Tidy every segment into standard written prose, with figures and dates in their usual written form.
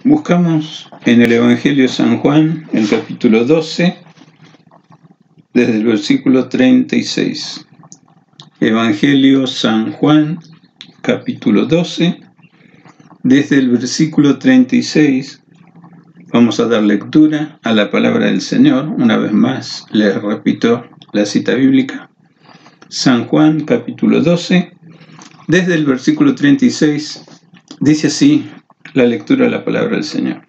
Buscamos en el Evangelio de San Juan, el capítulo 12, desde el versículo 36. Evangelio San Juan, capítulo 12, desde el versículo 36. Vamos a dar lectura a la palabra del Señor. Una vez más, les repito la cita bíblica. San Juan, capítulo 12, desde el versículo 36, dice así la lectura de la palabra del Señor.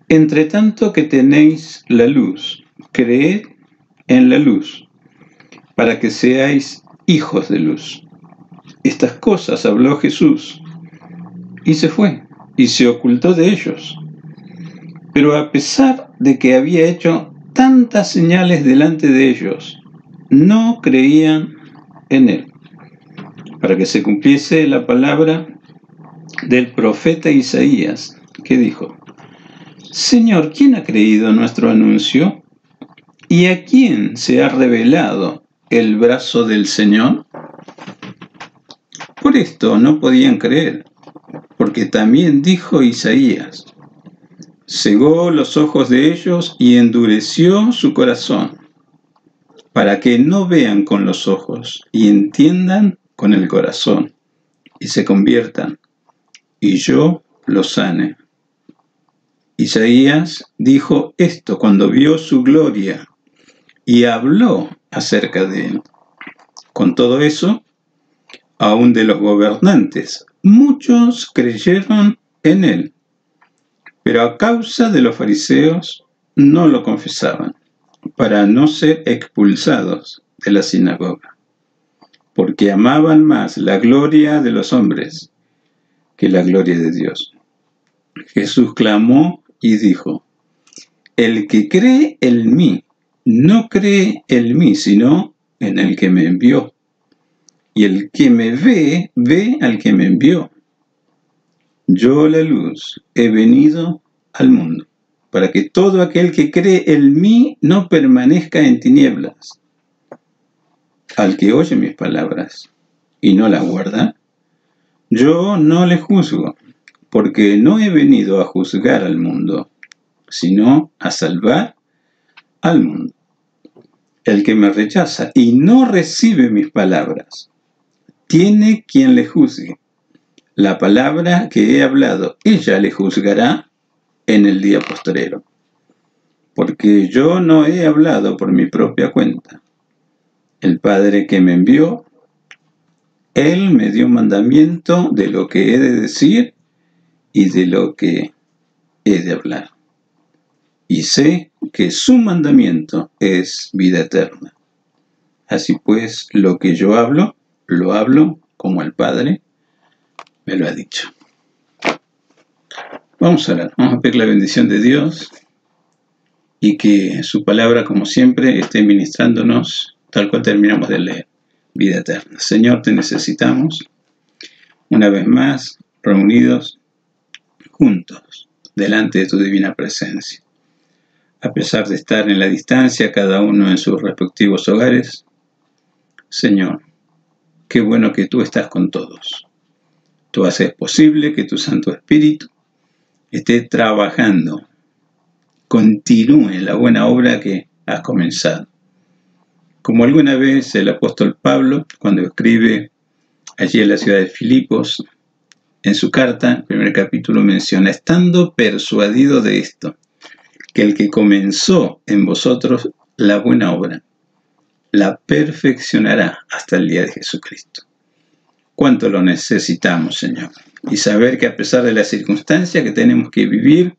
Entre tanto que tenéis la luz, creed en la luz, para que seáis hijos de luz. Estas cosas habló Jesús, y se fue, y se ocultó de ellos. Pero a pesar de que había hecho tantas señales delante de ellos, no creían en él, para que se cumpliese la palabra del profeta Isaías, que dijo: Señor, ¿quién ha creído nuestro anuncio? ¿Y a quién se ha revelado el brazo del Señor? Por esto no podían creer, porque también dijo Isaías: cegó los ojos de ellos y endureció su corazón, para que no vean con los ojos y entiendan con el corazón, y se conviertan, y yo los sane. Isaías dijo esto cuando vio su gloria y habló acerca de él. Con todo eso, aun de los gobernantes, muchos creyeron en él, pero a causa de los fariseos no lo confesaban, para no ser expulsados de la sinagoga, porque amaban más la gloria de los hombres que la gloria de Dios. Jesús clamó y dijo: el que cree en mí, no cree en mí, sino en el que me envió. Y el que me ve, ve al que me envió. Yo, la luz, he venido al mundo, para que todo aquel que cree en mí no permanezca en tinieblas. Al que oye mis palabras y no las guarda, yo no le juzgo, porque no he venido a juzgar al mundo, sino a salvar al mundo. El que me rechaza y no recibe mis palabras, tiene quien le juzgue. La palabra que he hablado, ella le juzgará en el día postrero. Porque yo no he hablado por mi propia cuenta. El Padre que me envió, Él me dio mandamiento de lo que he de decir y de lo que he de hablar. Y sé que su mandamiento es vida eterna. Así pues, lo que yo hablo, lo hablo como el Padre me lo ha dicho. Vamos a orar, vamos a pedir la bendición de Dios y que su palabra, como siempre, esté ministrándonos tal cual terminamos de leer. Vida eterna. Señor, te necesitamos una vez más reunidos juntos delante de tu divina presencia. A pesar de estar en la distancia, cada uno en sus respectivos hogares, Señor, qué bueno que tú estás con todos. Tú haces posible que tu Santo Espíritu esté trabajando, continúe la buena obra que has comenzado. Como alguna vez el apóstol Pablo, cuando escribe allí en la ciudad de Filipos, en su carta, el primer capítulo menciona: estando persuadido de esto, que el que comenzó en vosotros la buena obra, la perfeccionará hasta el día de Jesucristo. ¿Cuánto lo necesitamos, Señor? Y saber que a pesar de las circunstancias que tenemos que vivir,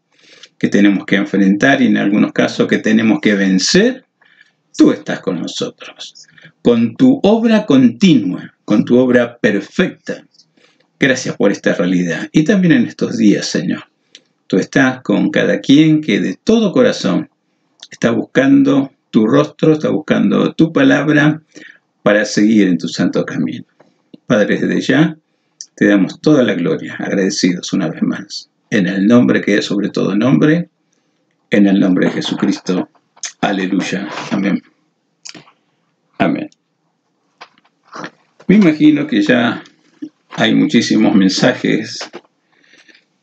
que tenemos que enfrentar y en algunos casos que tenemos que vencer, tú estás con nosotros, con tu obra continua, con tu obra perfecta. Gracias por esta realidad. Y también en estos días, Señor, tú estás con cada quien que de todo corazón está buscando tu rostro, está buscando tu palabra para seguir en tu santo camino. Padre, desde ya te damos toda la gloria, agradecidos una vez más, en el nombre que es sobre todo nombre, en el nombre de Jesucristo. Aleluya. Amén. Amén. Me imagino que ya hay muchísimos mensajes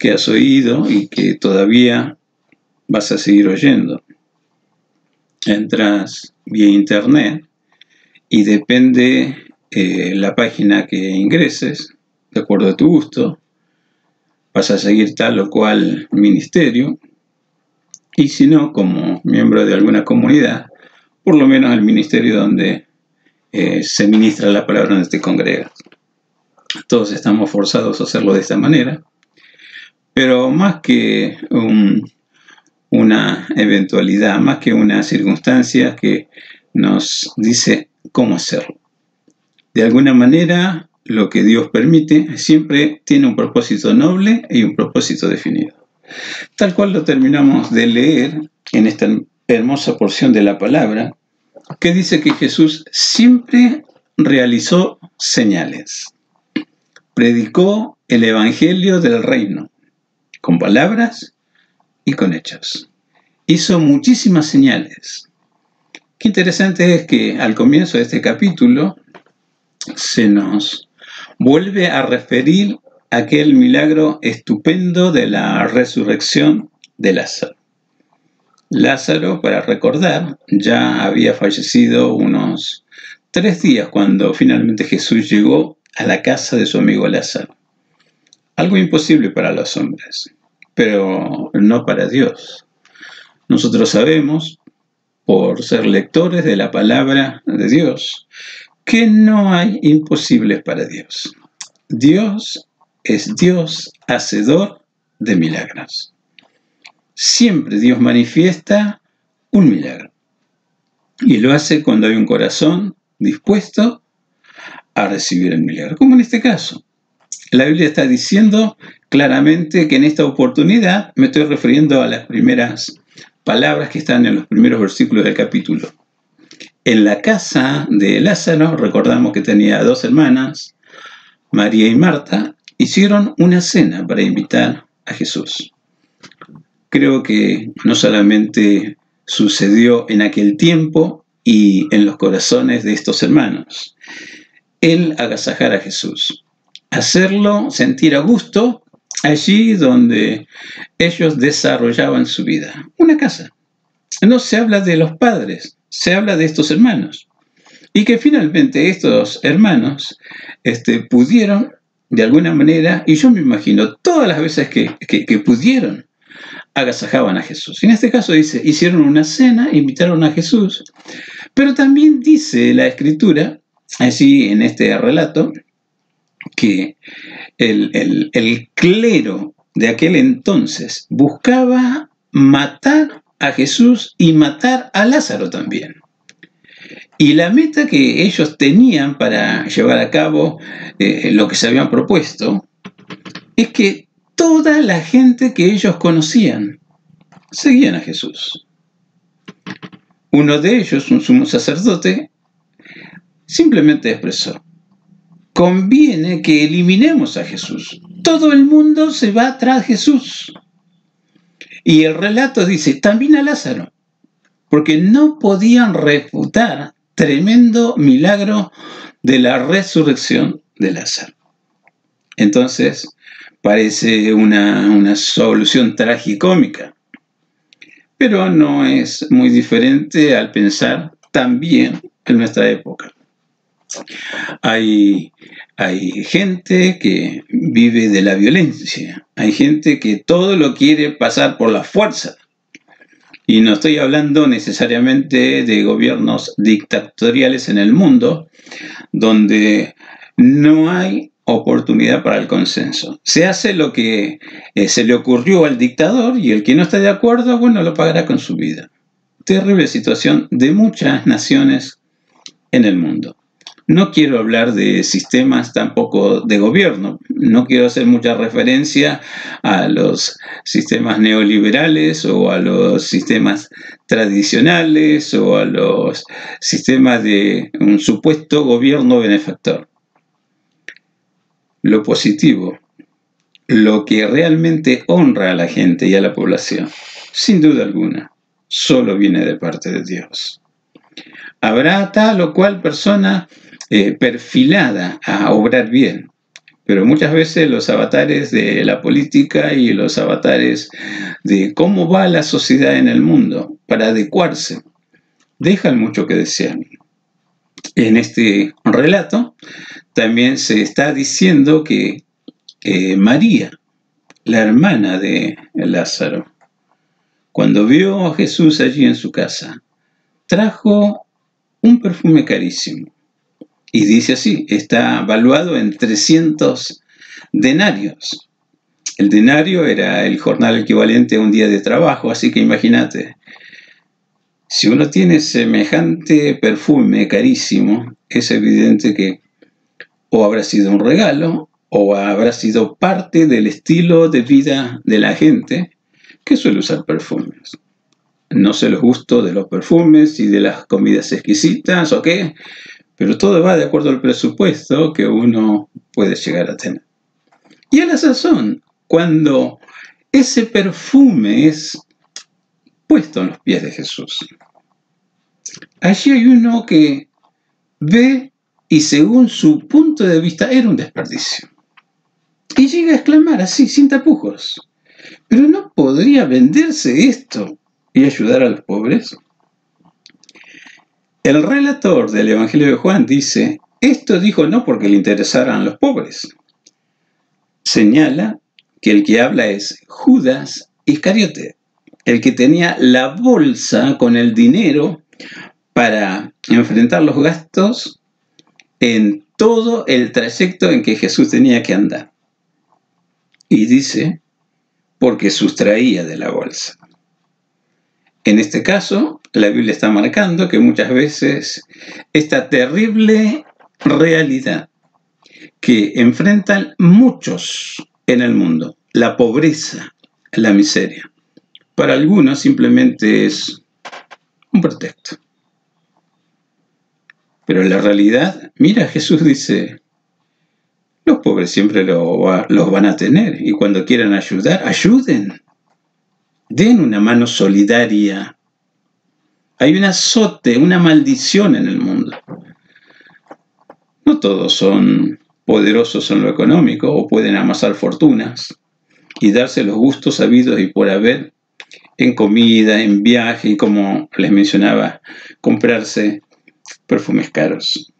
que has oído y que todavía vas a seguir oyendo. Entras vía internet y depende la página que ingreses, de acuerdo a tu gusto, vas a seguir tal o cual ministerio, y si no, como miembro de alguna comunidad, por lo menos el ministerio donde se ministra la palabra donde te congregas. Todos estamos forzados a hacerlo de esta manera, pero más que una eventualidad, más que una circunstancia que nos dice cómo hacerlo. De alguna manera, lo que Dios permite siempre tiene un propósito noble y un propósito definido. Tal cual lo terminamos de leer en esta hermosa porción de la palabra, que dice que Jesús siempre realizó señales. Predicó el evangelio del reino, con palabras y con hechos. Hizo muchísimas señales. Qué interesante es que al comienzo de este capítulo se nos vuelve a referir a aquel milagro estupendo de la resurrección de Lázaro. Lázaro, para recordar, ya había fallecido unos 3 días cuando finalmente Jesús llegó a la casa de su amigo Lázaro. Algo imposible para los hombres, pero no para Dios. Nosotros sabemos, por ser lectores de la palabra de Dios, que no hay imposibles para Dios. Dios es Dios hacedor de milagros. Siempre Dios manifiesta un milagro. Y lo hace cuando hay un corazón dispuesto a recibir el milagro, como en este caso. La Biblia está diciendo claramente que en esta oportunidad me estoy refiriendo a las primeras palabras que están en los primeros versículos del capítulo. En la casa de Lázaro, recordamos que tenía 2 hermanas, María y Marta, hicieron una cena para invitar a Jesús. Creo que no solamente sucedió en aquel tiempo y en los corazones de estos hermanos, el agasajar a Jesús, hacerlo sentir a gusto allí donde ellos desarrollaban su vida. Una casa. No se habla de los padres, se habla de estos hermanos. Y que finalmente estos hermanos pudieron, de alguna manera, y yo me imagino todas las veces que pudieron, agasajaban a Jesús. En este caso dice, hicieron una cena, invitaron a Jesús, pero también dice la Escritura, allí en este relato, que el clero de aquel entonces buscaba matar a Jesús y matar a Lázaro también. Y la meta que ellos tenían para llevar a cabo lo que se habían propuesto es que toda la gente que ellos conocían seguían a Jesús. Uno de ellos, un sumo sacerdote, simplemente expresó: conviene que eliminemos a Jesús. Todo el mundo se va tras Jesús. Y el relato dice, también a Lázaro, porque no podían refutar tremendo milagro de la resurrección de Lázaro. Entonces, parece una solución tragicómica, pero no es muy diferente al pensar también en nuestra época. Hay gente que vive de la violencia, hay gente que todo lo quiere pasar por la fuerza. Y no estoy hablando necesariamente de gobiernos dictatoriales en el mundo, donde no hay oportunidad para el consenso. Se hace lo que se le ocurrió al dictador y el que no está de acuerdo, bueno, lo pagará con su vida. Terrible situación de muchas naciones en el mundo. No quiero hablar de sistemas tampoco de gobierno, no quiero hacer mucha referencia a los sistemas neoliberales o a los sistemas tradicionales o a los sistemas de un supuesto gobierno benefactor. Lo positivo, lo que realmente honra a la gente y a la población, sin duda alguna, solo viene de parte de Dios. Habrá tal o cual persona perfilada a obrar bien, Pero muchas veces los avatares de la política y los avatares de cómo va la sociedad en el mundo para adecuarse dejan mucho que desear. En este relato también se está diciendo que María, la hermana de Lázaro, cuando vio a Jesús allí en su casa, trajo un perfume carísimo. Y dice así, está valuado en 300 denarios. El denario era el jornal equivalente a un día de trabajo, así que imagínate, si uno tiene semejante perfume carísimo, es evidente que o habrá sido un regalo o habrá sido parte del estilo de vida de la gente que suele usar perfumes. No sé los gustos de los perfumes y de las comidas exquisitas o qué, pero todo va de acuerdo al presupuesto que uno puede llegar a tener. Y a la sazón, cuando ese perfume es puesto en los pies de Jesús, allí hay uno que ve y según su punto de vista era un desperdicio. Y llega a exclamar así, sin tapujos, ¿pero no podría venderse esto y ayudar a los pobres? El relator del Evangelio de Juan dice, esto dijo no porque le interesaran los pobres. Señala que el que habla es Judas Iscariote, el que tenía la bolsa con el dinero para enfrentar los gastos en todo el trayecto en que Jesús tenía que andar. Y dice, porque sustraía de la bolsa. En este caso, la Biblia está marcando que muchas veces esta terrible realidad que enfrentan muchos en el mundo, la pobreza, la miseria, para algunos simplemente es un pretexto. Pero en la realidad, mira, Jesús dice, los pobres siempre los van a tener y cuando quieran ayudar, ayuden. Den una mano solidaria. Hay un azote, una maldición en el mundo. No todos son poderosos en lo económico o pueden amasar fortunas y darse los gustos habidos y por haber en comida, en viaje y como les mencionaba, comprarse perfumes caros.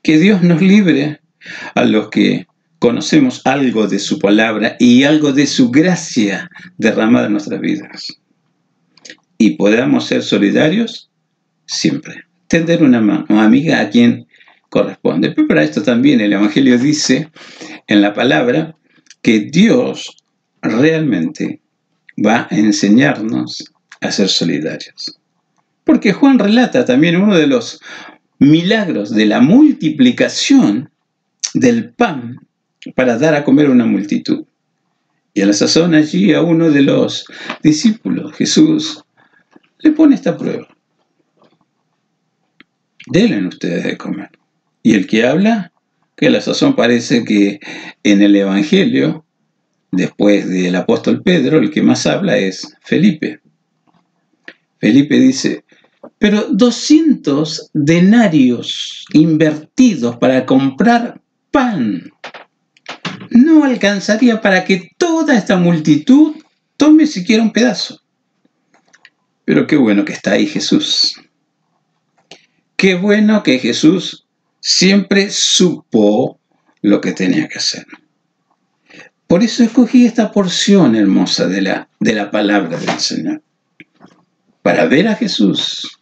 Que Dios nos libre a los que conocemos algo de su palabra y algo de su gracia derramada en nuestras vidas. Y podamos ser solidarios siempre. Tender una mano amiga a quien corresponde. Pero para esto también el Evangelio dice en la palabra que Dios realmente va a enseñarnos a ser solidarios. Porque Juan relata también uno de los milagros de la multiplicación del pan para dar a comer a una multitud. Y a la sazón allí a uno de los discípulos, Jesús, le pone esta prueba. Denle ustedes de comer. Y el que habla, que a la sazón parece que en el Evangelio, después del apóstol Pedro, el que más habla es Felipe. Felipe dice, pero 200 denarios invertidos para comprar pan no alcanzaría para que toda esta multitud tome siquiera un pedazo. Pero qué bueno que está ahí Jesús. Qué bueno que Jesús siempre supo lo que tenía que hacer. Por eso escogí esta porción hermosa de la palabra del Señor. Para ver a Jesús,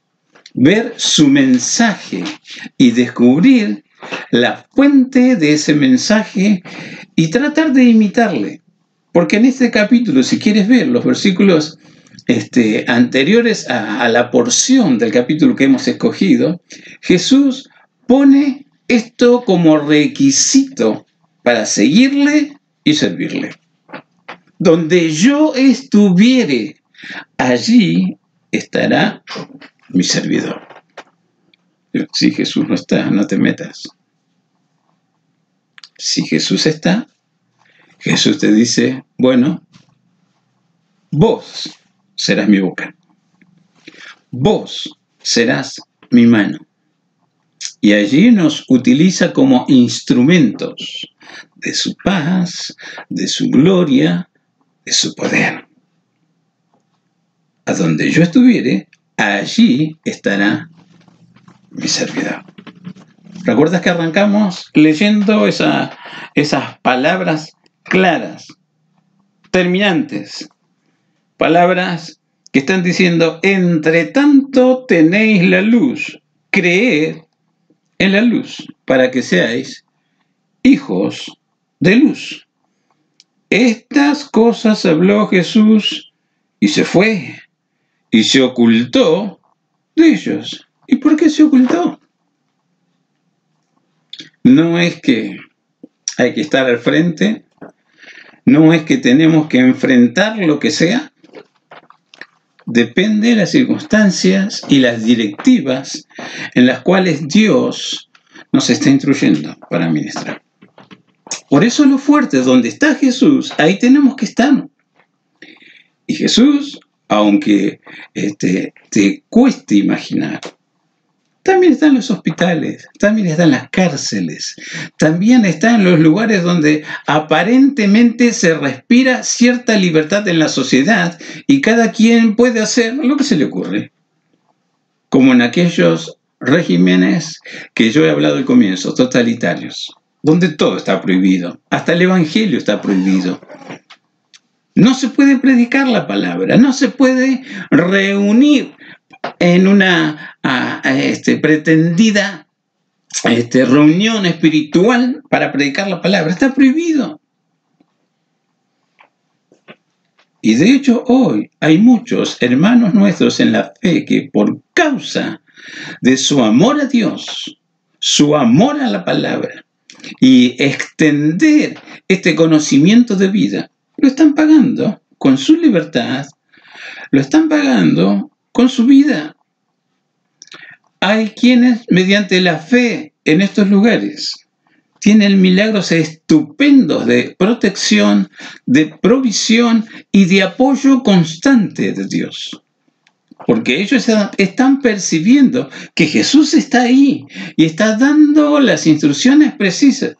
ver su mensaje y descubrir la fuente de ese mensaje y tratar de imitarle. Porque en este capítulo, si quieres ver los versículos anteriores a la porción del capítulo que hemos escogido, Jesús pone esto como requisito para seguirle y servirle. Donde yo estuviere, allí estará mi servidor. Si Jesús no está, no te metas. Si Jesús está, Jesús te dice, bueno, vos serás mi boca. Vos serás mi mano. Y allí nos utiliza como instrumentos de su paz, de su gloria, de su poder. A donde yo estuviere, allí estará mi servidor. ¿Recuerdas que arrancamos leyendo esas palabras claras, terminantes? Palabras que están diciendo, entre tanto tenéis la luz, creed en la luz, para que seáis hijos de luz. Estas cosas habló Jesús y se fue, y se ocultó de ellos. ¿Y por qué se ocultó? No es que hay que estar al frente, no es que tenemos que enfrentar lo que sea. Depende de las circunstancias y las directivas en las cuales Dios nos está instruyendo para ministrar. Por eso lo fuerte, donde está Jesús, ahí tenemos que estar. Y Jesús, aunque te cueste imaginar, también está en los hospitales, también está en las cárceles, también está en los lugares donde aparentemente se respira cierta libertad en la sociedad y cada quien puede hacer lo que se le ocurre. Como en aquellos regímenes que yo he hablado al comienzo, totalitarios, donde todo está prohibido, hasta el evangelio está prohibido. No se puede predicar la palabra, no se puede reunir en una pretendida reunión espiritual para predicar la palabra. Está prohibido. Y de hecho hoy hay muchos hermanos nuestros en la fe que por causa de su amor a Dios, su amor a la palabra y extender este conocimiento de vida, lo están pagando con su libertad, lo están pagando con su vida. Hay quienes, mediante la fe en estos lugares, tienen milagros estupendos de protección, de provisión y de apoyo constante de Dios. Porque ellos están percibiendo que Jesús está ahí y está dando las instrucciones precisas.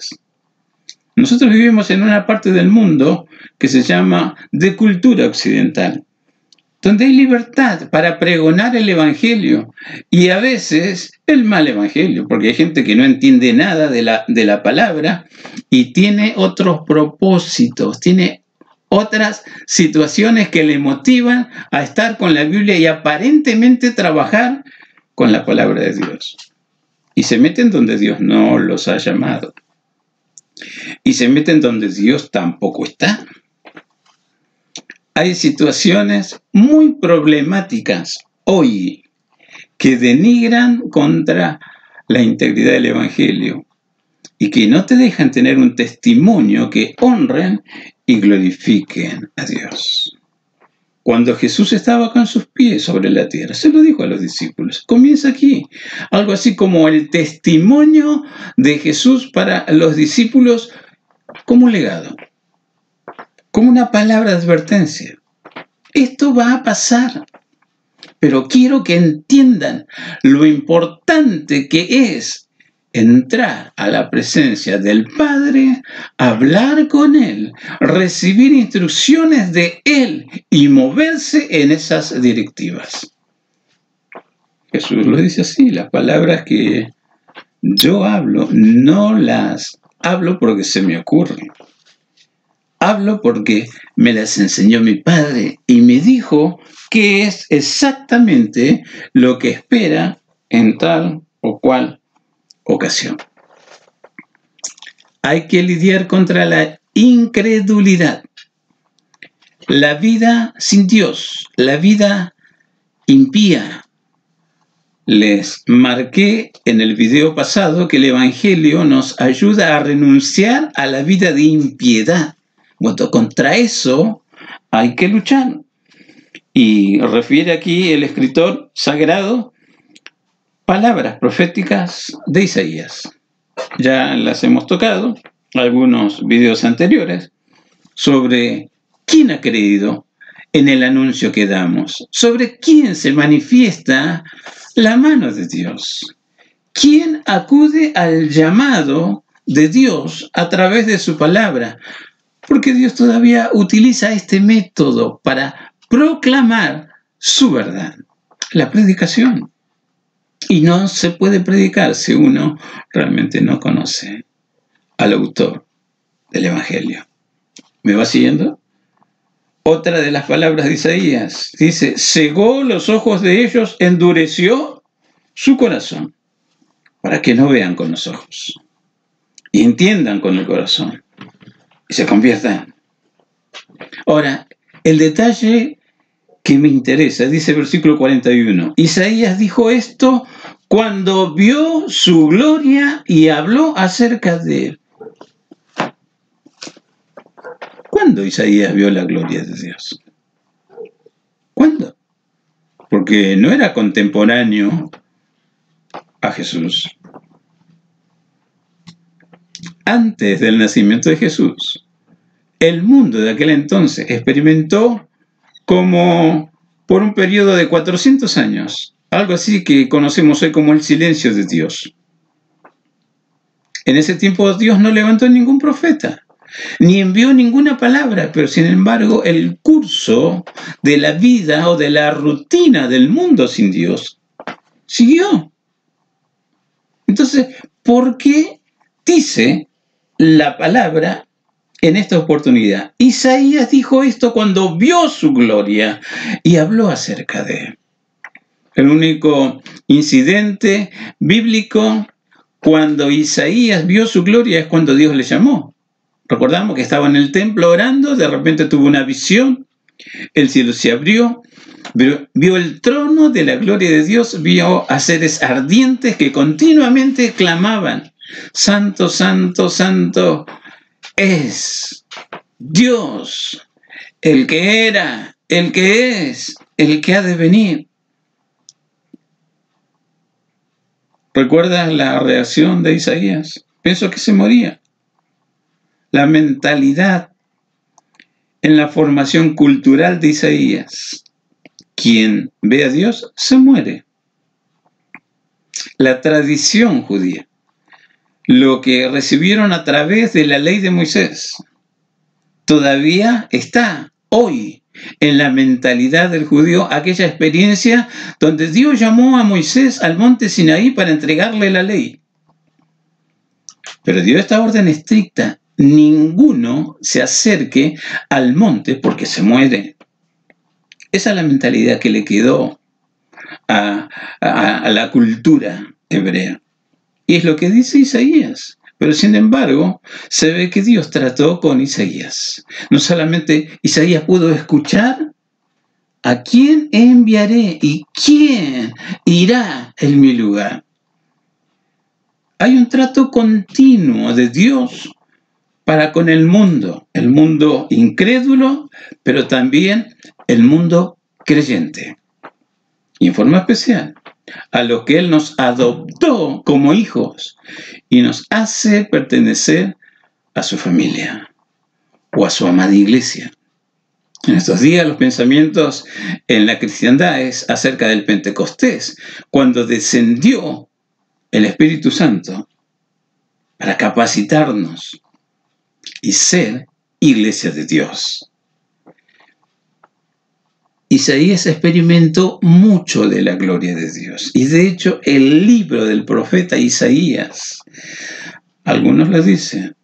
Nosotros vivimos en una parte del mundo que se llama de cultura occidental, donde hay libertad para pregonar el evangelio y a veces el mal evangelio, porque hay gente que no entiende nada de la palabra y tiene otros propósitos, tiene otras situaciones que le motivan a estar con la Biblia y aparentemente trabajar con la palabra de Dios. Y se meten donde Dios no los ha llamado. Y se meten donde Dios tampoco está. Hay situaciones muy problemáticas hoy que denigran contra la integridad del Evangelio y que no te dejan tener un testimonio que honren y glorifiquen a Dios. Cuando Jesús estaba con sus pies sobre la tierra, se lo dijo a los discípulos. Comienza aquí, algo así como el testimonio de Jesús para los discípulos como un legado, como una palabra de advertencia. Esto va a pasar, pero quiero que entiendan lo importante que es entrar a la presencia del Padre, hablar con Él, recibir instrucciones de Él y moverse en esas directivas. Jesús lo dice así, las palabras que yo hablo, no las hablo porque se me ocurren. Hablo porque me las enseñó mi Padre y me dijo que es exactamente lo que espera en tal o cual ocasión. Hay que lidiar contra la incredulidad, la vida sin Dios, la vida impía. Les marqué en el video pasado que el Evangelio nos ayuda a renunciar a la vida de impiedad. Bueno, contra eso hay que luchar. Y refiere aquí el escritor sagrado palabras proféticas de Isaías. Ya las hemos tocado, algunos videos anteriores, sobre quién ha creído en el anuncio que damos, sobre quién se manifiesta la mano de Dios, ¿Quién acude al llamado de Dios a través de su palabra? Porque Dios todavía utiliza este método para proclamar su verdad, la predicación. Y no se puede predicar si uno realmente no conoce al autor del Evangelio. ¿Me va siguiendo? Otra de las palabras de Isaías dice: cegó los ojos de ellos, endureció su corazón, para que no vean con los ojos y entiendan con el corazón y se conviertan. Ahora, el detalle que me interesa, dice el versículo 41, Isaías dijo esto cuando vio su gloria y habló acerca de él. ¿Cuándo Isaías vio la gloria de Dios? ¿Cuándo? Porque no era contemporáneo a Jesús. Antes del nacimiento de Jesús, el mundo de aquel entonces experimentó como por un periodo de 400 años, algo así que conocemos hoy como el silencio de Dios. En ese tiempo Dios no levantó ningún profeta, ni envió ninguna palabra, pero sin embargo el curso de la vida o de la rutina del mundo sin Dios siguió. Entonces, ¿por qué dice la palabra en esta oportunidad? Isaías dijo esto cuando vio su gloria y habló acerca de él. El único incidente bíblico cuando Isaías vio su gloria es cuando Dios le llamó. Recordamos que estaba en el templo orando, de repente tuvo una visión, el cielo se abrió, vio el trono de la gloria de Dios, vio a seres ardientes que continuamente clamaban: Santo, Santo, Santo es Dios, el que era, el que es, el que ha de venir. ¿Recuerdas la reacción de Isaías? Pensó que se moría. La mentalidad en la formación cultural de Isaías: quien ve a Dios se muere. La tradición judía, lo que recibieron a través de la ley de Moisés, todavía está hoy en la mentalidad del judío, aquella experiencia donde Dios llamó a Moisés al monte Sinaí para entregarle la ley. Pero dio esta orden estricta: ninguno se acerque al monte porque se muere. Esa es la mentalidad que le quedó a la cultura hebrea. Y es lo que dice Isaías. Pero sin embargo, se ve que Dios trató con Isaías. No solamente Isaías pudo escuchar: ¿a quién enviaré y quién irá en mi lugar? Hay un trato continuo de Dios para con el mundo incrédulo, pero también el mundo creyente. Y en forma especial, a los que Él nos adoptó como hijos y nos hace pertenecer a su familia o a su amada iglesia. En estos días los pensamientos en la cristiandad es acerca del Pentecostés, cuando descendió el Espíritu Santo para capacitarnos y ser iglesia de Dios. Isaías experimentó mucho de la gloria de Dios. Y de hecho, el libro del profeta Isaías, algunos lo dicen,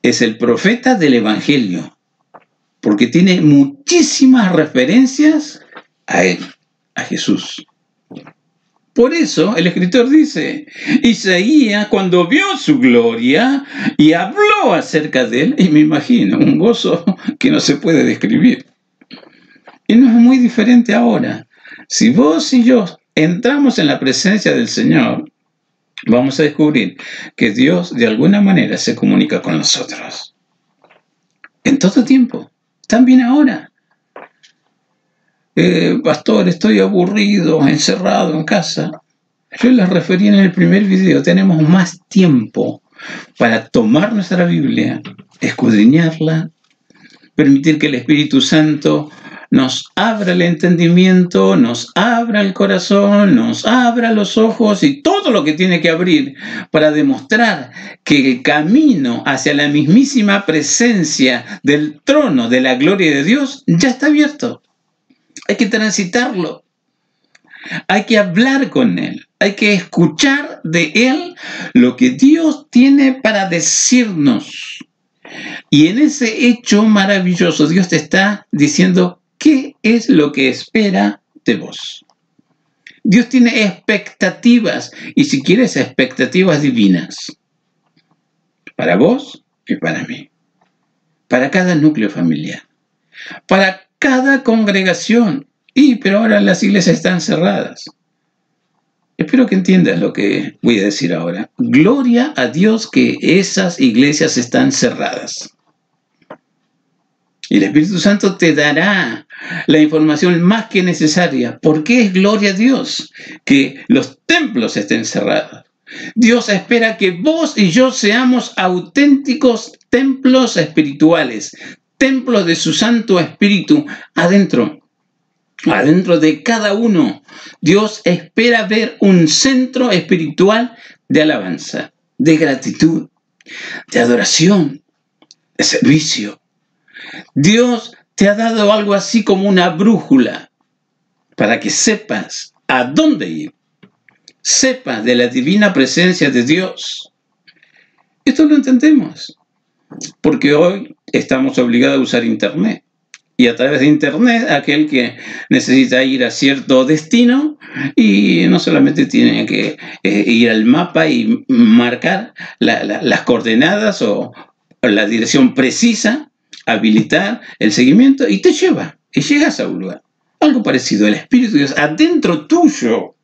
es el profeta del Evangelio, porque tiene muchísimas referencias a él, a Jesús. Por eso el escritor dice: Isaías, cuando vio su gloria y habló acerca de él, y me imagino un gozo que no se puede describir. Y no es muy diferente ahora. Si vos y yo entramos en la presencia del Señor, vamos a descubrir que Dios de alguna manera se comunica con nosotros. En todo tiempo, también ahora. Pastor, estoy aburrido, encerrado en casa. Yo les referí en el primer video: tenemos más tiempo para tomar nuestra Biblia, escudriñarla, permitir que el Espíritu Santo nos abra el entendimiento, nos abra el corazón, nos abra los ojos y todo todo lo que tiene que abrir para demostrar que el camino hacia la mismísima presencia del trono de la gloria de Dios ya está abierto. Hay que transitarlo. Hay que hablar con Él. Hay que escuchar de Él lo que Dios tiene para decirnos. Y en ese hecho maravilloso, Dios te está diciendo qué es lo que espera de vos. Dios tiene expectativas, y si quieres, expectativas divinas. Para vos y para mí. Para cada núcleo familiar. Para cada congregación. Pero ahora las iglesias están cerradas. Espero que entiendas lo que voy a decir ahora. Gloria a Dios que esas iglesias están cerradas. Y el Espíritu Santo te dará la información más que necesaria. ¿Por qué es gloria a Dios que los templos estén cerrados? Dios espera que vos y yo seamos auténticos templos espirituales, templos de su Santo Espíritu adentro de cada uno. Dios espera ver un centro espiritual de alabanza, de gratitud, de adoración, de servicio. Dios te ha dado algo así como una brújula para que sepas a dónde ir. Sepas de la divina presencia de Dios. Esto lo entendemos porque hoy estamos obligados a usar Internet. Y a través de Internet, aquel que necesita ir a cierto destino y no solamente tiene que ir al mapa y marcar las coordenadas o la dirección precisa, habilitar el seguimiento y te lleva y llegas a un lugar. Algo parecido, el Espíritu de Dios adentro tuyo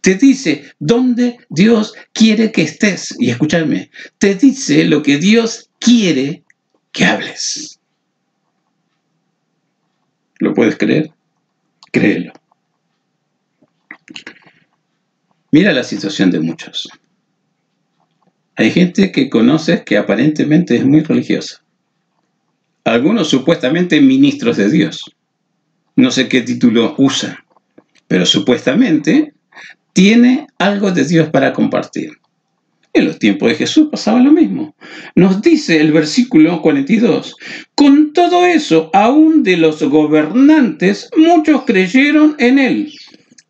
te dice dónde Dios quiere que estés. Y escúchame, te dice lo que Dios quiere que hables. ¿Lo puedes creer? Créelo. Mira la situación de muchos. Hay gente que conoces que aparentemente es muy religiosa. Algunos supuestamente ministros de Dios. No sé qué título usa, pero supuestamente tiene algo de Dios para compartir. En los tiempos de Jesús pasaba lo mismo. Nos dice el versículo 42, con todo eso, aún de los gobernantes, muchos creyeron en él,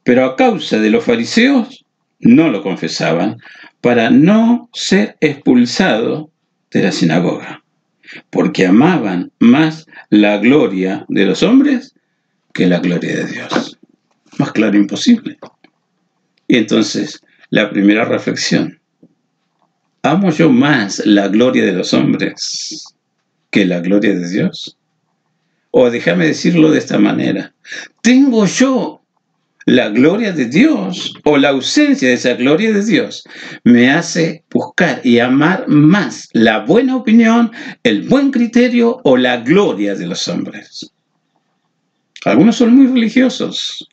pero a causa de los fariseos no lo confesaban, para no ser expulsado de la sinagoga, porque amaban más la gloria de los hombres que la gloria de Dios. Más claro imposible. Y entonces, la primera reflexión. ¿Amo yo más la gloria de los hombres que la gloria de Dios? O déjame decirlo de esta manera. ¿Tengo yo la gloria de Dios o la ausencia de esa gloria de Dios me hace buscar y amar más la buena opinión, el buen criterio o la gloria de los hombres? Algunos son muy religiosos,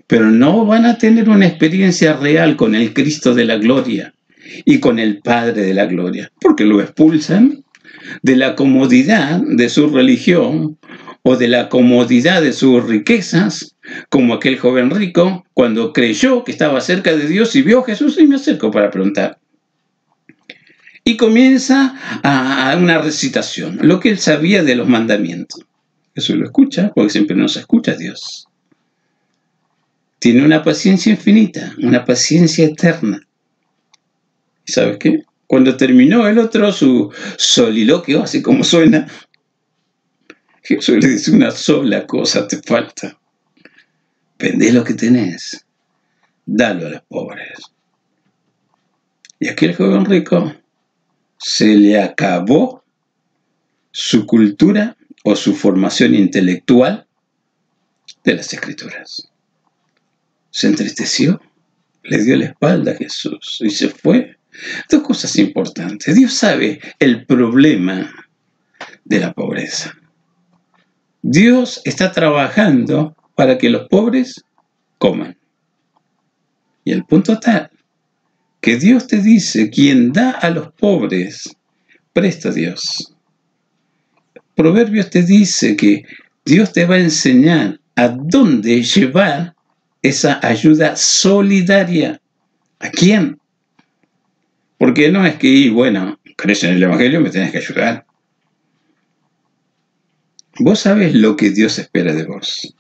pero no van a tener una experiencia real con el Cristo de la gloria y con el Padre de la gloria, porque lo expulsan de la comodidad de su religión o de la comodidad de sus riquezas, como aquel joven rico cuando creyó que estaba cerca de Dios y vio a Jesús y me acercó para preguntar. Y comienza a una recitación, lo que él sabía de los mandamientos. Jesús lo escucha, porque siempre nos escucha Dios. Tiene una paciencia infinita, una paciencia eterna. ¿Y sabes qué? Cuando terminó el otro su soliloquio, así como suena, Jesús le dice: una sola cosa te falta. Vendé lo que tenés, dalo a los pobres. Y aquel joven rico se le acabó su cultura o su formación intelectual de las Escrituras. Se entristeció, le dio la espalda a Jesús y se fue. Dos cosas importantes. Dios sabe el problema de la pobreza. Dios está trabajando para que los pobres coman. Y el punto está que Dios te dice: quien da a los pobres, presta a Dios. Proverbios te dice que Dios te va a enseñar a dónde llevar esa ayuda solidaria. ¿A quién? Porque no es que, bueno, crees en el Evangelio, me tenés que ayudar. Vos sabés lo que Dios espera de vos.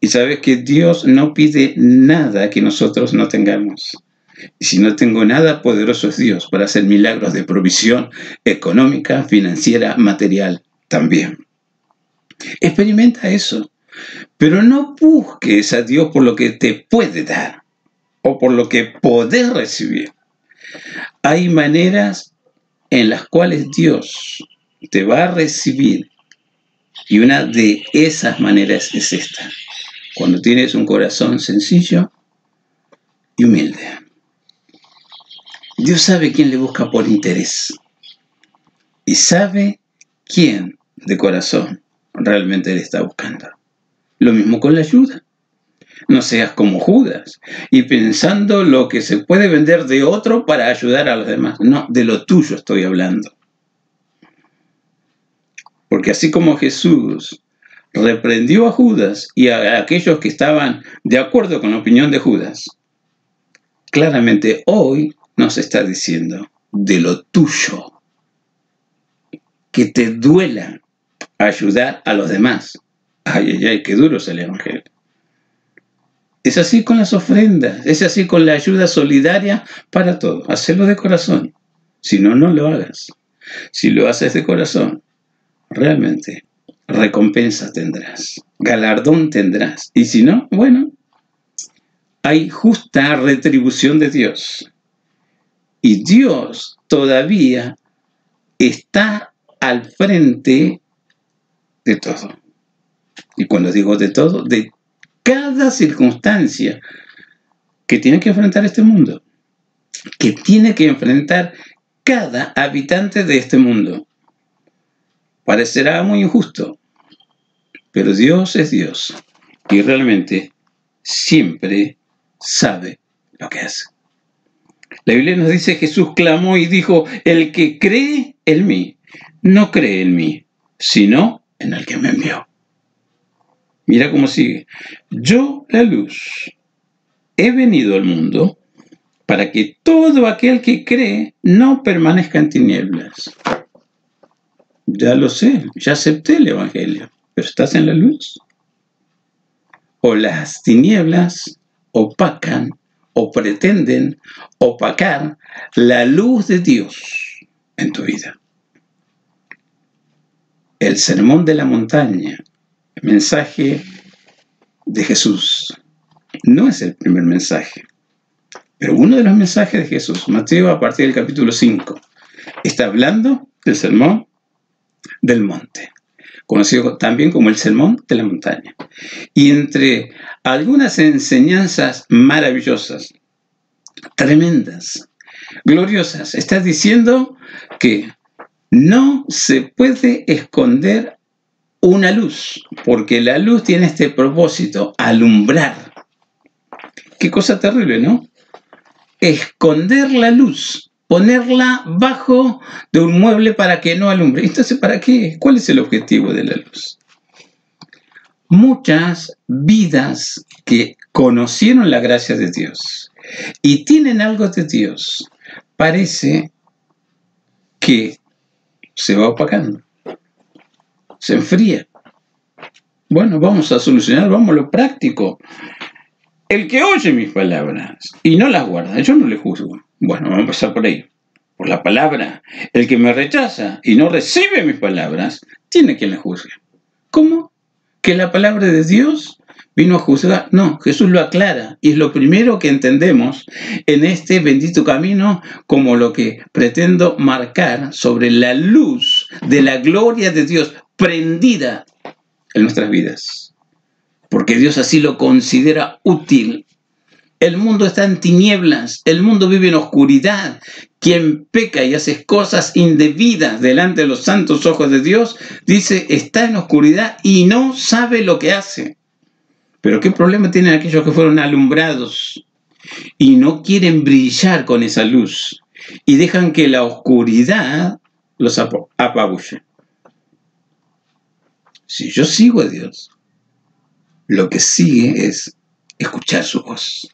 Y sabés que Dios no pide nada que nosotros no tengamos. Y si no tengo nada, poderoso es Dios para hacer milagros de provisión económica, financiera, material también. Experimenta eso. Pero no busques a Dios por lo que te puede dar o por lo que podés recibir. Hay maneras en las cuales Dios te va a recibir. Y una de esas maneras es esta. Cuando tienes un corazón sencillo y humilde. Dios sabe quién le busca por interés. Y sabe quién de corazón realmente le está buscando. Lo mismo con la ayuda. No seas como Judas y pensando lo que se puede vender de otro para ayudar a los demás. No, de lo tuyo estoy hablando. Porque así como Jesús reprendió a Judas y a aquellos que estaban de acuerdo con la opinión de Judas, claramente hoy nos está diciendo de lo tuyo, que te duela ayudar a los demás. Ay, ay, ay, qué duro es el Evangelio. Es así con las ofrendas, es así con la ayuda solidaria para todo. Hacelo de corazón. Si no, no lo hagas. Si lo haces de corazón, realmente recompensa tendrás, galardón tendrás. Y si no, bueno, hay justa retribución de Dios. Y Dios todavía está al frente de todo. Y cuando digo de todo, de cada circunstancia que tiene que enfrentar este mundo, que tiene que enfrentar cada habitante de este mundo. Parecerá muy injusto, pero Dios es Dios y realmente siempre sabe lo que hace. La Biblia nos dice, Jesús clamó y dijo, el que cree en mí, no cree en mí, sino en el que me envió. Mira cómo sigue. Yo, la luz, he venido al mundo para que todo aquel que cree no permanezca en tinieblas. Ya lo sé, ya acepté el Evangelio, pero ¿estás en la luz? O las tinieblas opacan o pretenden opacar la luz de Dios en tu vida. El sermón de la montaña, el mensaje de Jesús, no es el primer mensaje, pero uno de los mensajes de Jesús, Mateo a partir del capítulo 5, está hablando del sermón del monte, conocido también como el sermón de la montaña. Y entre algunas enseñanzas maravillosas, tremendas, gloriosas, está diciendo que no se puede esconder una luz, porque la luz tiene este propósito, alumbrar. Qué cosa terrible, ¿no? Esconder la luz, ponerla bajo de un mueble para que no alumbre. Entonces, ¿para qué? ¿Cuál es el objetivo de la luz? Muchas vidas que conocieron la gracia de Dios y tienen algo de Dios, parece que se va opacando, se enfría. Bueno, vamos a solucionar, vamos a lo práctico. El que oye mis palabras y no las guarda, yo no le juzgo. Bueno, vamos a empezar por ahí, por la palabra. El que me rechaza y no recibe mis palabras, tiene quien le juzgue. ¿Cómo? ¿Que la palabra de Dios vino a juzgar? No, Jesús lo aclara y es lo primero que entendemos en este bendito camino como lo que pretendo marcar sobre la luz de la gloria de Dios prendida en nuestras vidas. Porque Dios así lo considera útil. El mundo está en tinieblas, el mundo vive en oscuridad. Quien peca y hace cosas indebidas delante de los santos ojos de Dios, dice, está en oscuridad y no sabe lo que hace. Pero ¿qué problema tienen aquellos que fueron alumbrados y no quieren brillar con esa luz y dejan que la oscuridad los apabulle? Si yo sigo a Dios, lo que sigue es escuchar su voz.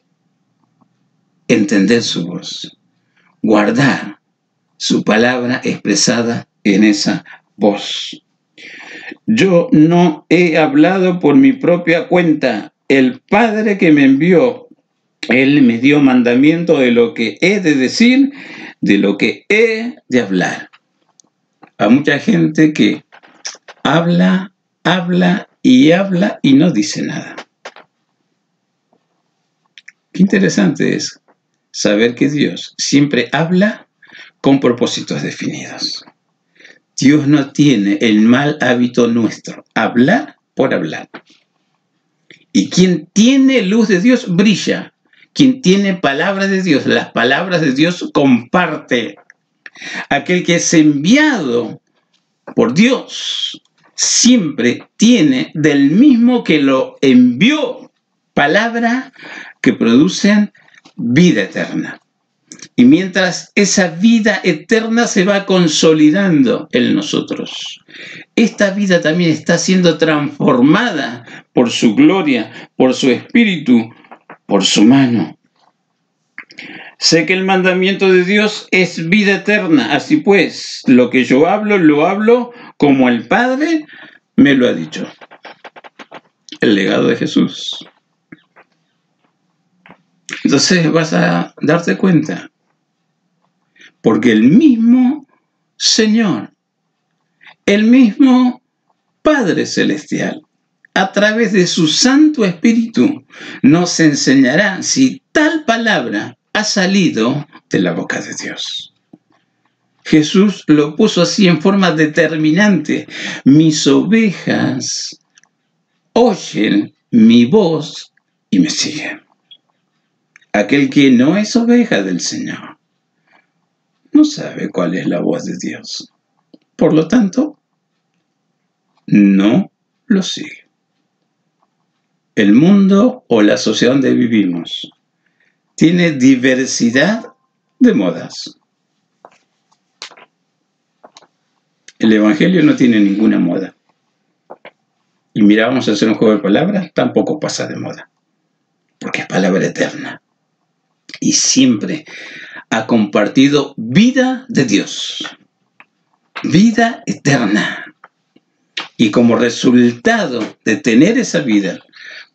entender su voz, guardar su palabra expresada en esa voz. Yo no he hablado por mi propia cuenta. El Padre que me envió, Él me dio mandamiento de lo que he de decir, de lo que he de hablar. Hay mucha gente que habla y no dice nada. Qué interesante es saber que Dios siempre habla con propósitos definidos. Dios no tiene el mal hábito nuestro, hablar por hablar. Y quien tiene luz de Dios brilla. Quien tiene palabra de Dios, las palabras de Dios comparte. Aquel que es enviado por Dios siempre tiene del mismo que lo envió palabra que producen vida eterna. Y mientras esa vida eterna se va consolidando en nosotros, esta vida también está siendo transformada por su gloria, por su espíritu, por su mano. Sé que el mandamiento de Dios es vida eterna, así pues, lo que yo hablo, lo hablo como el Padre me lo ha dicho. El legado de Jesús. Entonces vas a darte cuenta, porque el mismo Señor, el mismo Padre Celestial, a través de su Santo Espíritu, nos enseñará si tal palabra ha salido de la boca de Dios. Jesús lo puso así en forma determinante. Mis ovejas oyen mi voz y me siguen. Aquel que no es oveja del Señor no sabe cuál es la voz de Dios. Por lo tanto, no lo sigue. El mundo o la sociedad donde vivimos tiene diversidad de modas. El Evangelio no tiene ninguna moda. Y mira, vamos a hacer un juego de palabras, tampoco pasa de moda. Porque es palabra eterna. Y siempre ha compartido vida de Dios. Vida eterna. Y como resultado de tener esa vida,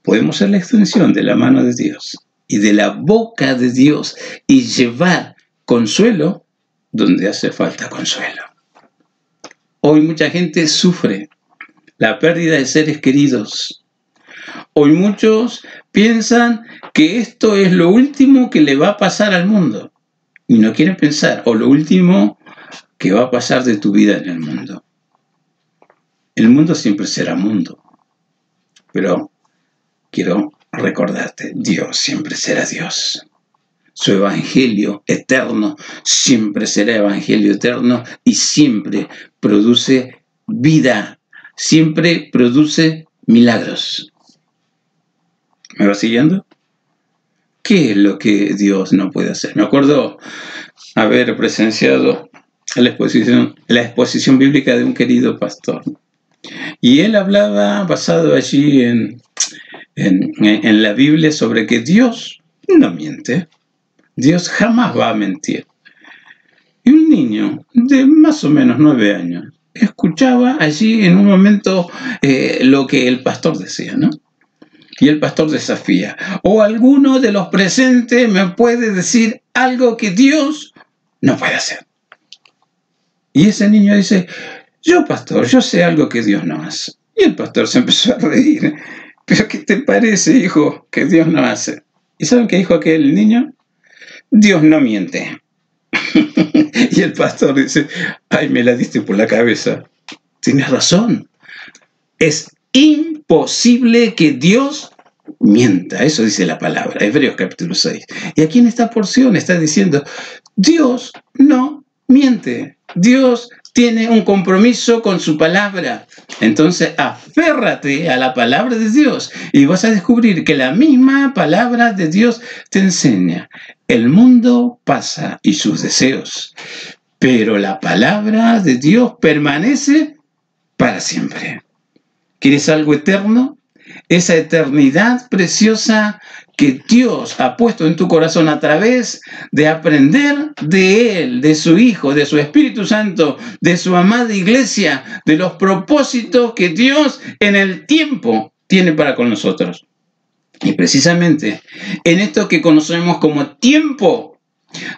podemos ser la extensión de la mano de Dios y de la boca de Dios y llevar consuelo donde hace falta consuelo. Hoy mucha gente sufre la pérdida de seres queridos. Hoy muchos piensan que esto es lo último que le va a pasar al mundo. Y no quieren pensar, o lo último que va a pasar de tu vida en el mundo. El mundo siempre será mundo. Pero quiero recordarte, Dios siempre será Dios. Su evangelio eterno siempre será evangelio eterno y siempre produce vida, siempre produce milagros. ¿Me va siguiendo? ¿Qué es lo que Dios no puede hacer? Me acuerdo haber presenciado la exposición bíblica de un querido pastor. Y él hablaba, basado allí en la Biblia, sobre que Dios no miente. Dios jamás va a mentir. Y un niño de más o menos 9 años escuchaba allí en un momento lo que el pastor decía, ¿no? Y el pastor desafía. ¿O alguno de los presentes me puede decir algo que Dios no puede hacer? Y ese niño dice, yo pastor, yo sé algo que Dios no hace. Y el pastor se empezó a reír. ¿Pero qué te parece, hijo, que Dios no hace? ¿Y saben qué dijo aquel niño? Dios no miente. Y el pastor dice, ay, me la diste por la cabeza. Tienes razón. Es imposible que Dios mienta. Eso dice la palabra, Hebreos capítulo 6. Y aquí en esta porción está diciendo, Dios no miente. Dios tiene un compromiso con su palabra. Entonces, aférrate a la palabra de Dios y vas a descubrir que la misma palabra de Dios te enseña. El mundo pasa y sus deseos, pero la palabra de Dios permanece para siempre. ¿Quieres algo eterno? Esa eternidad preciosa que Dios ha puesto en tu corazón a través de aprender de Él, de su Hijo, de su Espíritu Santo, de su amada iglesia, de los propósitos que Dios en el tiempo tiene para con nosotros. Y precisamente en esto que conocemos como tiempo,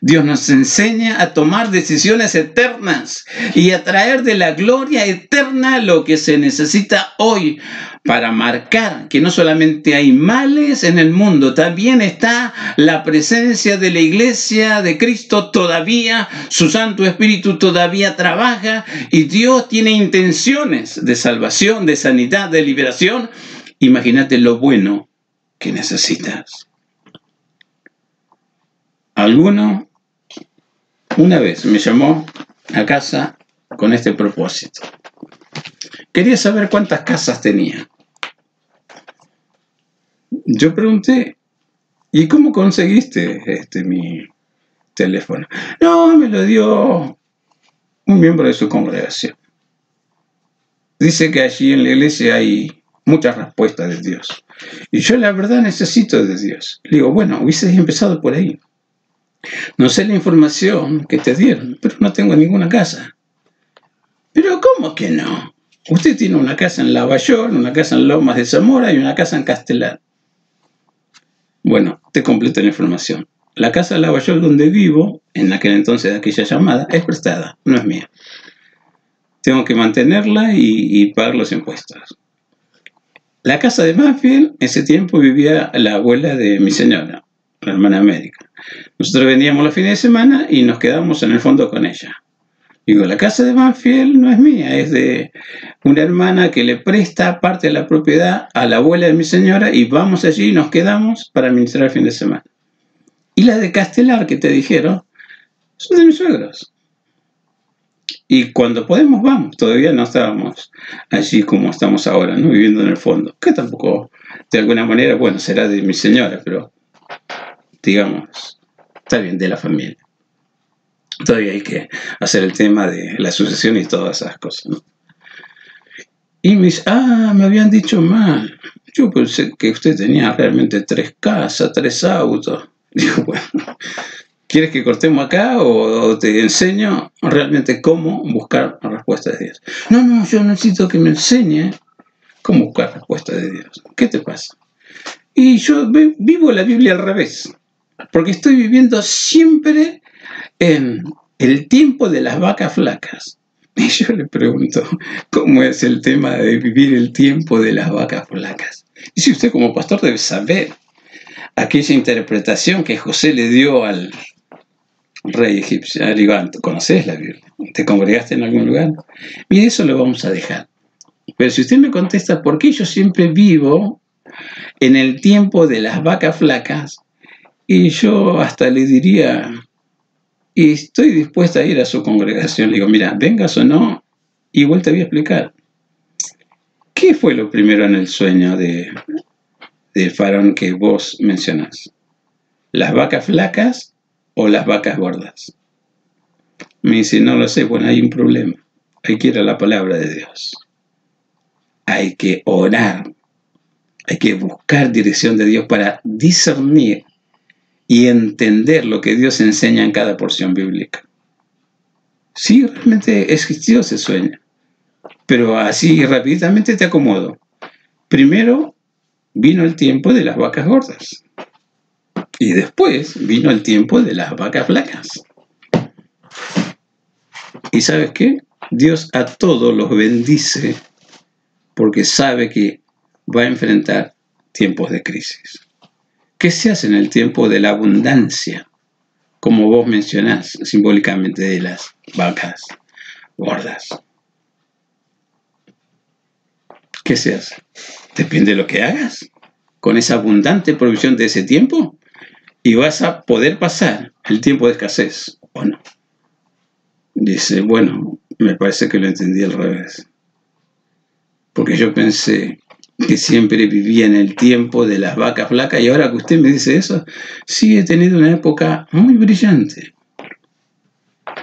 Dios nos enseña a tomar decisiones eternas y a traer de la gloria eterna lo que se necesita hoy para marcar que no solamente hay males en el mundo, también está la presencia de la iglesia de Cristo todavía, su Santo Espíritu todavía trabaja y Dios tiene intenciones de salvación, de sanidad, de liberación. Imagínate lo bueno que necesitas. Alguno una vez me llamó a casa con este propósito. Quería saber cuántas casas tenía. Yo pregunté, ¿y cómo conseguiste mi teléfono? No, me lo dio un miembro de su congregación. Dice que allí en la iglesia hay muchas respuestas de Dios. Y yo la verdad necesito de Dios. Le digo, bueno, hubieses empezado por ahí. No sé la información que te dieron, pero no tengo ninguna casa. ¿Pero cómo que no? Usted tiene una casa en Lavallol, una casa en Lomas de Zamora y una casa en Castelar. Bueno, te completo la información. La casa de Lavallol donde vivo, en aquel entonces de aquella llamada, es prestada, no es mía. Tengo que mantenerla y pagar los impuestos. La casa de Banfield, en ese tiempo vivía la abuela de mi señora, la hermana América. Nosotros veníamos los fines de semana y nos quedábamos en el fondo con ella. Digo, la casa de Banfield no es mía, es de una hermana que le presta parte de la propiedad a la abuela de mi señora y vamos allí y nos quedamos para administrar el fin de semana. Y la de Castelar que te dijeron, son de mis suegros. Y cuando podemos vamos, todavía no estábamos allí como estamos ahora, ¿no? Viviendo en el fondo, que tampoco de alguna manera, bueno, será de mi señora, pero digamos, está bien, de la familia. Todavía hay que hacer el tema de la sucesión y todas esas cosas, ¿no? Y me dice, me habían dicho mal. Yo pensé que usted tenía realmente 3 casas, 3 autos. Digo, bueno, ¿quieres que cortemos acá o te enseño realmente cómo buscar respuestas de Dios? No, yo necesito que me enseñe cómo buscar respuestas de Dios. ¿Qué te pasa? Y yo vivo la Biblia al revés, porque estoy viviendo siempre en el tiempo de las vacas flacas. Y yo le pregunto, ¿cómo es el tema de vivir el tiempo de las vacas flacas? Y si usted como pastor debe saber aquella interpretación que José le dio al rey egipcio. Digo, ¿conoces la Biblia? ¿Te congregaste en algún lugar? Y eso lo vamos a dejar. Pero si usted me contesta, ¿por qué yo siempre vivo en el tiempo de las vacas flacas? Y yo hasta le diría, y estoy dispuesta a ir a su congregación. Le digo, mira, vengas o no, igual te voy a explicar. ¿Qué fue lo primero en el sueño del faraón que vos mencionás? ¿Las vacas flacas o las vacas gordas? Me dice, no lo sé, bueno, hay un problema. Hay que ir a la palabra de Dios. Hay que orar. Hay que buscar dirección de Dios para discernir y entender lo que Dios enseña en cada porción bíblica. Sí, realmente existió ese sueño, pero así rápidamente te acomodo. Primero vino el tiempo de las vacas gordas y después vino el tiempo de las vacas flacas. ¿Y sabes qué? Dios a todos los bendice porque sabe que va a enfrentar tiempos de crisis. ¿Qué se hace en el tiempo de la abundancia? Como vos mencionás simbólicamente de las vacas gordas. ¿Qué se hace? Depende de lo que hagas con esa abundante provisión de ese tiempo y vas a poder pasar el tiempo de escasez, ¿o no? Dice, bueno, me parece que lo entendí al revés. Porque yo pensé que siempre vivía en el tiempo de las vacas flacas y ahora que usted me dice eso, sí he tenido una época muy brillante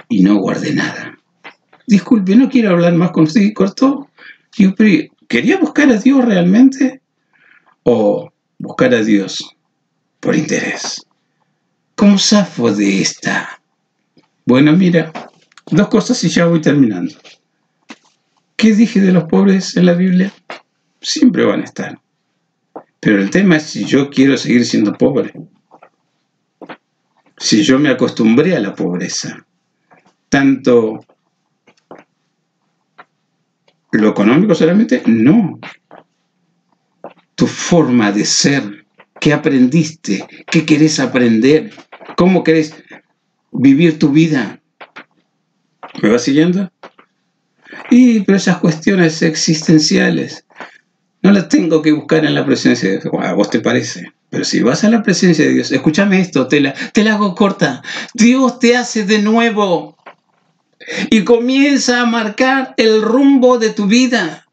y no guardé nada. Disculpe, no quiero hablar más con usted. Y cortó. Digo, pero ¿quería buscar a Dios realmente o buscar a Dios por interés. ¿Cómo zafo de esta? Bueno, mira, 2 cosas y ya voy terminando. ¿Qué dije de los pobres en la Biblia? Siempre van a estar. Pero el tema es si yo quiero seguir siendo pobre. Si yo me acostumbré a la pobreza. Tanto lo económico solamente, no. Tu forma de ser, ¿qué aprendiste? ¿Qué querés aprender? ¿Cómo querés vivir tu vida? ¿Me vas siguiendo? Pero esas cuestiones existenciales no las tengo que buscar en la presencia de Dios. ¿A vos te parece? Pero si vas a la presencia de Dios, escúchame esto, te la hago corta. Dios te hace de nuevo y comienza a marcar el rumbo de tu vida.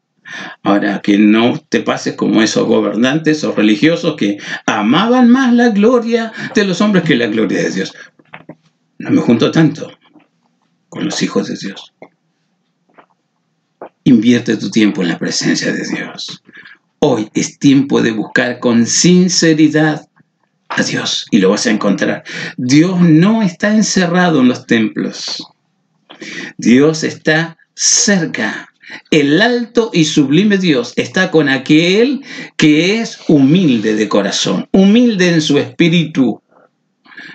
Ahora, que no te pases como esos gobernantes o religiosos que amaban más la gloria de los hombres que la gloria de Dios. No me junto tanto con los hijos de Dios. Invierte tu tiempo en la presencia de Dios. Hoy es tiempo de buscar con sinceridad a Dios y lo vas a encontrar. Dios no está encerrado en los templos. Dios está cerca. El alto y sublime Dios está con aquel que es humilde de corazón, humilde en su espíritu.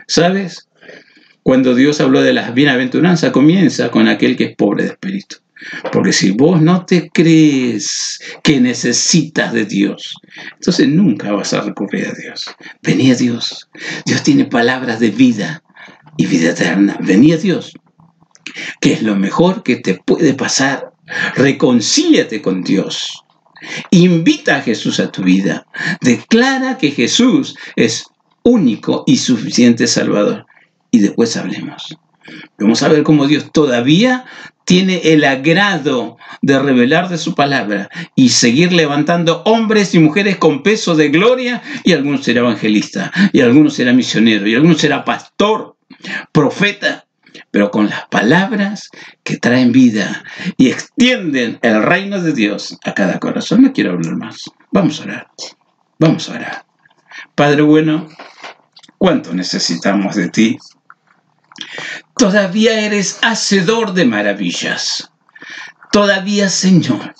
¿Sabes? Cuando Dios habló de las bienaventuranzas, comienza con aquel que es pobre de espíritu. Porque si vos no te crees que necesitas de Dios, entonces nunca vas a recurrir a Dios. Vení a Dios. Dios tiene palabras de vida y vida eterna. Vení a Dios, que es lo mejor que te puede pasar. Reconcíliate con Dios. Invita a Jesús a tu vida. Declara que Jesús es único y suficiente Salvador. Y después hablemos. Vamos a ver cómo Dios todavía tiene el agrado de revelar de su palabra y seguir levantando hombres y mujeres con peso de gloria, y algunos será evangelista, y algunos será misionero, y algunos será pastor, profeta, pero con las palabras que traen vida y extienden el reino de Dios a cada corazón. No quiero hablar más. Vamos a orar. Vamos a orar. Padre bueno, ¿cuánto necesitamos de ti? Todavía eres hacedor de maravillas. Todavía, Señor,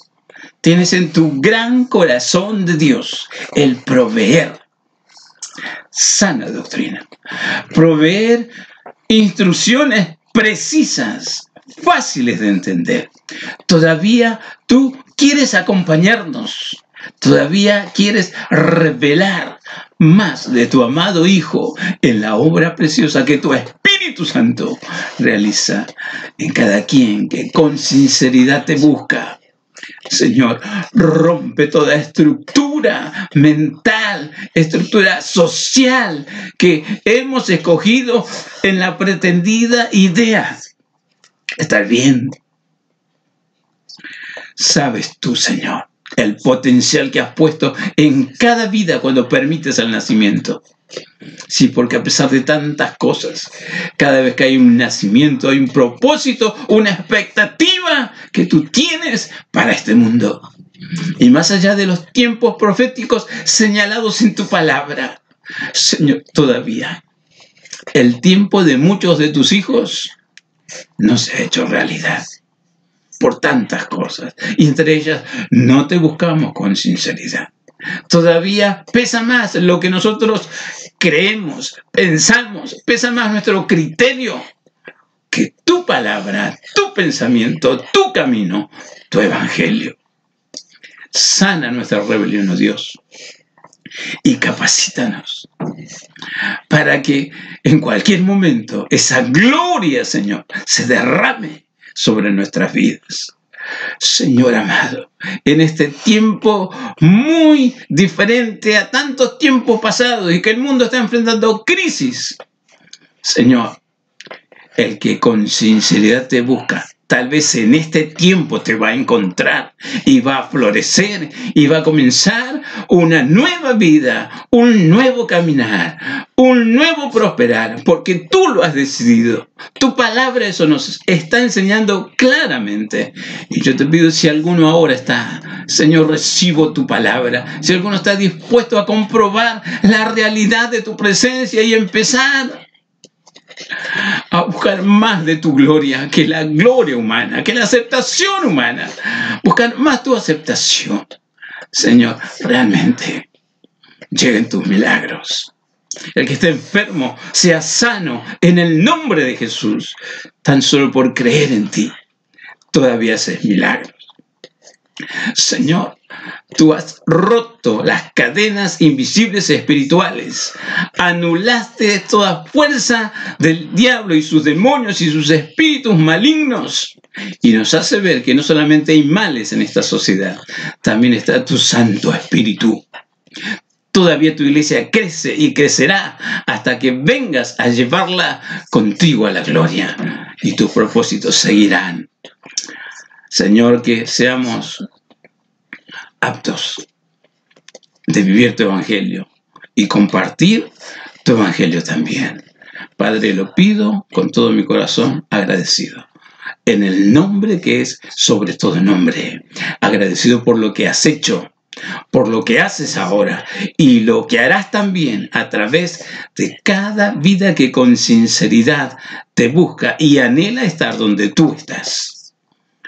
tienes en tu gran corazón de Dios el proveer sana doctrina, proveer instrucciones precisas, fáciles de entender. Todavía tú quieres acompañarnos. Todavía quieres revelar más de tu amado Hijo en la obra preciosa que tu Espíritu Santo realiza en cada quien que con sinceridad te busca. Señor, rompe toda estructura mental, estructura social que hemos escogido en la pretendida idea de estar bien. Sabes tú, Señor, el potencial que has puesto en cada vida cuando permites el nacimiento. Sí, porque a pesar de tantas cosas, cada vez que hay un nacimiento, hay un propósito, una expectativa que tú tienes para este mundo. Y más allá de los tiempos proféticos señalados en tu palabra, Señor, todavía el tiempo de muchos de tus hijos no se ha hecho realidad. Por tantas cosas, y entre ellas no te buscamos con sinceridad. Todavía pesa más lo que nosotros creemos, pensamos, pesa más nuestro criterio que tu palabra, tu pensamiento, tu camino, tu evangelio. Sana nuestra rebelión, oh Dios, y capacítanos para que en cualquier momento esa gloria, Señor, se derrame sobre nuestras vidas. Señor amado, en este tiempo muy diferente a tantos tiempos pasados y que el mundo está enfrentando crisis, Señor, el que con sinceridad te busca, tal vez en este tiempo te va a encontrar y va a florecer y va a comenzar una nueva vida, un nuevo caminar, un nuevo prosperar, porque tú lo has decidido. Tu palabra eso nos está enseñando claramente. Y yo te pido, si alguno ahora está Señor, recibo tu palabra. Si alguno está dispuesto a comprobar la realidad de tu presencia y empezar a buscar más de tu gloria que la gloria humana, que la aceptación humana, buscar más tu aceptación, Señor, realmente lleguen tus milagros. El que esté enfermo sea sano en el nombre de Jesús, tan solo por creer en ti. Todavía haces milagros. Señor, tú has roto las cadenas invisibles espirituales. Anulaste toda fuerza del diablo y sus demonios y sus espíritus malignos. Y nos hace ver que no solamente hay males en esta sociedad, también está tu Santo Espíritu. Todavía tu iglesia crece y crecerá hasta que vengas a llevarla contigo a la gloria. Y tus propósitos seguirán. Señor, que seamos aptos de vivir tu evangelio y compartir tu evangelio también. Padre, lo pido con todo mi corazón, agradecido. En el nombre que es sobre todo nombre. Agradecido por lo que has hecho, por lo que haces ahora y lo que harás también a través de cada vida que con sinceridad te busca y anhela estar donde tú estás.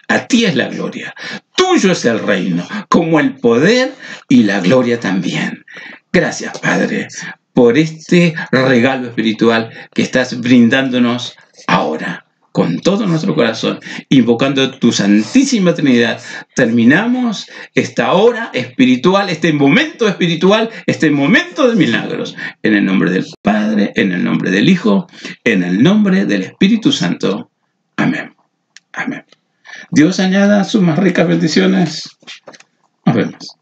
A ti es la gloria, tuyo es el reino, como el poder y la gloria también. Gracias, Padre, por este regalo espiritual que estás brindándonos ahora. Con todo nuestro corazón, invocando tu Santísima Trinidad, terminamos esta hora espiritual, este momento espiritual, este momento de milagros. En el nombre del Padre, en el nombre del Hijo, en el nombre del Espíritu Santo. Amén. Amén. Dios añada sus más ricas bendiciones. Nos vemos.